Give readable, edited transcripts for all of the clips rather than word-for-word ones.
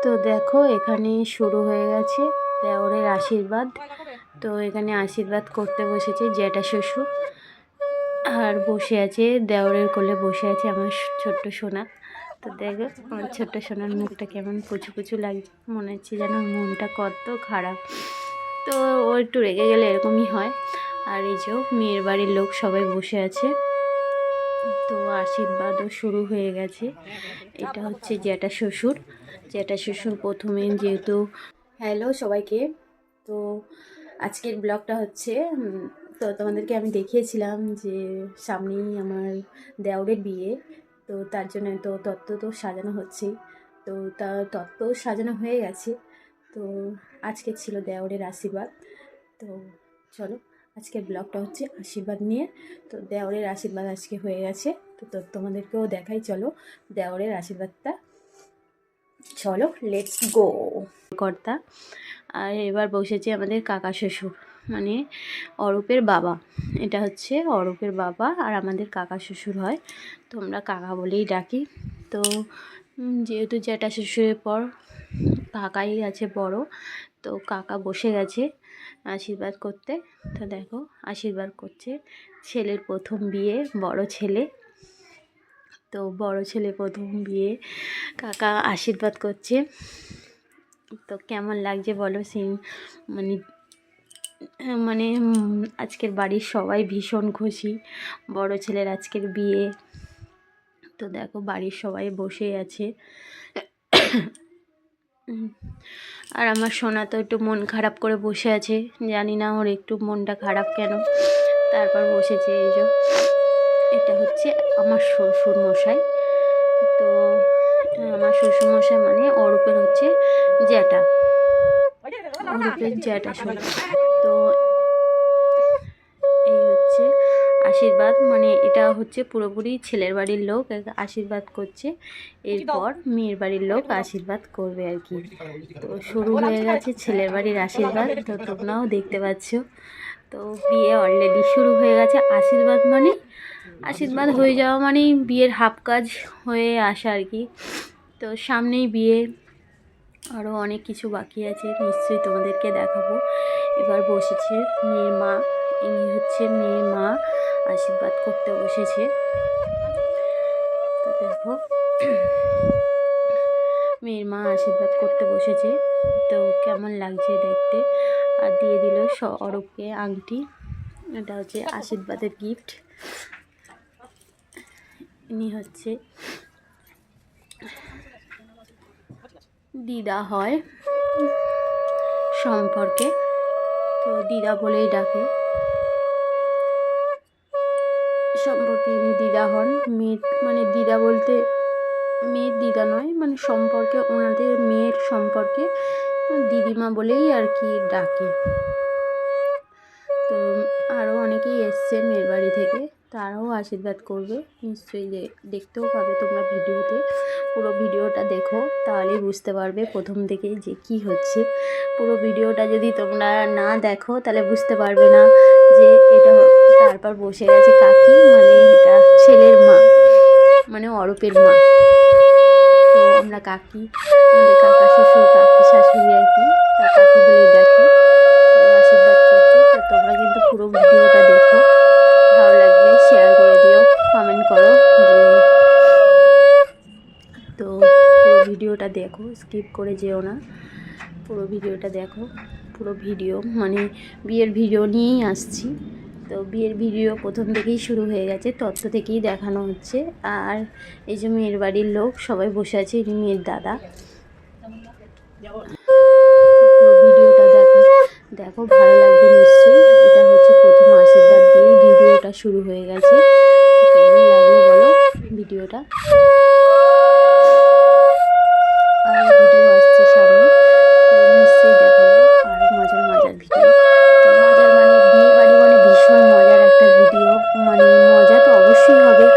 তো দেখো এখানে শুরু হয়ে গেছে দেওরের আশীর্বাদ। তো এখানে আশীর্বাদ করতে বসেছে জ্যাঠা শ্বশুর, আর বসে আছে দেওরের কোলে বসে আছে আমার ছোট্ট সোনা। তো দেখো আমার ছোট্ট সোনার মুখটা কেমন পুচু পুচু লাগছে, মনে হচ্ছে যেন মনটা কত খারাপ। তো ও একটু রেগে গেলে এরকমই হয়। আর এই যে মেয়ের বাড়ির লোক সবাই বসে আছে, তো আশীর্বাদও শুরু হয়ে গেছে। এটা হচ্ছে জ্যাঠা শ্বশুর। জ্যাঠা শ্বশুর প্রথমে যেহেতু, হ্যালো সবাইকে। তো আজকের ব্লগটা হচ্ছে তো তোমাদেরকে আমি দেখিয়েছিলাম যে সামনেই আমার দেওরের বিয়ে, তো তার জন্য তো তত্ত্ব তো সাজানো হচ্ছেই। তো তার তত্ত্ব সাজানো হয়ে গেছে। তো আজকে ছিল দেওরের আশীর্বাদ। তো চলো আজকের ব্লগটা হচ্ছে আশীর্বাদ নিয়ে। তো দেওরের আশীর্বাদ আজকে হয়ে গেছে, তো তোমাদেরকেও দেখাই, চলো দেওরের আশীর্বাদটা। চলো লেটস গো। কর্তা আর এবার বসেছে আমাদের কাকা শ্বশুর, মানে অরূপের বাবা। এটা হচ্ছে অরূপের বাবা আর আমাদের কাকা শ্বশুর হয়, তো আমরা কাকা বলেই ডাকি। তো যেহেতু জ্যাঠা শ্বশুরের পর কাকাই আছে বড়, তো কাকা বসে গেছে আশীর্বাদ করতে। তো দেখো আশীর্বাদ করছে, ছেলের প্রথম বিয়ে, বড় ছেলে। তো বড় ছেলে প্রথম বিয়ে, কাকা আশীর্বাদ করছে। তো কেমন লাগছে বলো সিন, মানে মানে আজকের বাড়ির সবাই ভীষণ খুশি, বড় ছেলের আজকের বিয়ে। তো দেখো বাড়ির সবাই বসে আছে। আর আমার সোনা তো একটু মন খারাপ করে বসে আছে, জানি না ওর একটু মনটা খারাপ কেন। তারপর বসেছে এই যে, এটা হচ্ছে আমার শ্বশুর মশাই। তো আমার শ্বশুর মশাই মানে অরূপের হচ্ছে জ্যাঠা, অরূপের জ্যাঠা শ্বশুর। তো এই হচ্ছে আশীর্বাদ, মানে এটা হচ্ছে পুরোপুরি ছেলের বাড়ির লোক আশীর্বাদ করছে, এরপর মেয়ের বাড়ির লোক আশীর্বাদ করবে আর কি। তো শুরু হয়ে গেছে ছেলের বাড়ির আশীর্বাদ, তো তোমরাও দেখতে পাচ্ছ। তো বিয়ে অলরেডি শুরু হয়ে গেছে। আশীর্বাদ মানে, আশীর্বাদ হয়ে যাওয়া মানেই বিয়ের হাফ কাজ হয়ে আসা আর কি। তো সামনেই বিয়ে, আরও অনেক কিছু বাকি আছে, নিশ্চয়ই তোমাদেরকে দেখাবো। এবার বসেছে মেয়ের মা, ইনি হচ্ছে মেয়ের মা আশীর্বাদ করতে বসেছে। তো দেখো মেয়ের মা আশীর্বাদ করতে বসেছে, তো কেমন লাগছে দেখতে। আর দিয়ে দিল অরূপকে আংটি, এটা হচ্ছে আশীর্বাদের গিফট। ইনি হচ্ছে দিদা হয় সম্পর্কে, তো দিদা বলেই ডাকে সম্পর্কে, ইনি দিদা হন। মেয়ের মানে দিদা বলতে মেয়ের দিদা নয়, মানে সম্পর্কে ওনাদের মেয়ের সম্পর্কে দিদিমা বলেই আর কি ডাকে। তো আরও অনেকেই এসছে মেয়ের বাড়ি থেকে, তারাও আশীর্বাদ করবে, নিশ্চয়ই দেখতেও পাবে তোমরা ভিডিওতে। পুরো ভিডিওটা দেখো তাহলেই বুঝতে পারবে প্রথম থেকেই যে কি হচ্ছে। পুরো ভিডিওটা যদি তোমরা না দেখো তাহলে বুঝতে পারবে না যে এটা। তারপর বসে গেছে কাকি, মানে এটা ছেলের মা, মানে অরূপের মা। তো আমরা কাকি, আমাদের কাকা শ্বশুর কাকি শাশুড়ি আর কি, তা কাকি বলেই ডাকি। তো আশীর্বাদ করছে, তো তোমরা কিন্তু পুরো ভিডিওটা দেখো, ভালো লাগলে শেয়ার করে দিও, কমেন্ট করো যে। তো পুরো ভিডিওটা দেখো, স্কিপ করে যেও না, পুরো ভিডিওটা দেখো। পুরো ভিডিও মানে বিয়ের ভিডিও নিয়েই আসছি। তো বিয়ের ভিডিও প্রথম থেকেই শুরু হয়ে গেছে, তত্ত্ব থেকেই দেখানো হচ্ছে। আর এই যে মেয়ের বাড়ির লোক সবাই বসে আছে, ইনি মেয়ের দাদা। পুরো ভিডিওটা দেখো, দেখো ভালো লাগবে নিশ্চয়ই। এটা হচ্ছে প্রথম আশীর্বাদ দিয়ে ভিডিওটা শুরু হয়ে গেছে। কেমন লাগলো বলো ভিডিওটা। আর ভিডিও আসছে সামনে, তো নিশ্চয়ই দেখাবো আরও মজার মজার ভিডিও। তো মজার মানে বিয়ে বাড়ি মানে ভীষণ মজার একটা ভিডিও, মানে মজা তো অবশ্যই হবে,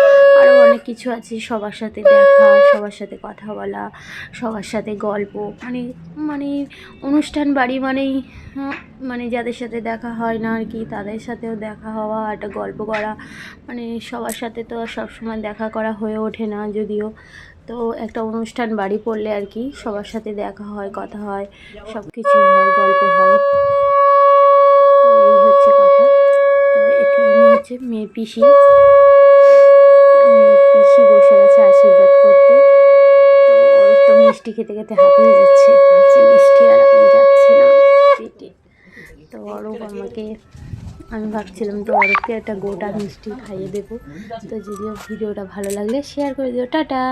আরও অনেক কিছু আছে, সবার সাথে দেখা, সবার সাথে কথা বলা, সবার সাথে গল্প, মানে মানে অনুষ্ঠান বাড়ি মানেই মানে যাদের সাথে দেখা হয় না আর কি, তাদের সাথেও দেখা হওয়া, একটা গল্প করা, মানে সবার সাথে তো সবসময় দেখা করা হয়ে ওঠে না যদিও। তো তো একটা অনুষ্ঠান বাড়ি পড়লে আর কি সবার সাথে দেখা হয়, কথা হয়, সব কিছুই হয়, গল্প হয়। তো এই হচ্ছে কথা। তো ইনি হচ্ছে মেয়ে পিসি বসে গেছে আশীর্বাদ করতে। তো ওর তো মিষ্টি খেতে খেতে হাঁপিয়ে যাচ্ছে, ভাবছে মিষ্টি আর আমি যাচ্ছি না পেটে। তো আমি ভাবছিলাম তো অরূপকে একটা গোটা মিষ্টি খাইয়ে দেবো। তো যদিও ভিডিওটা ভালো লাগলে শেয়ার করে দিও। টাটা।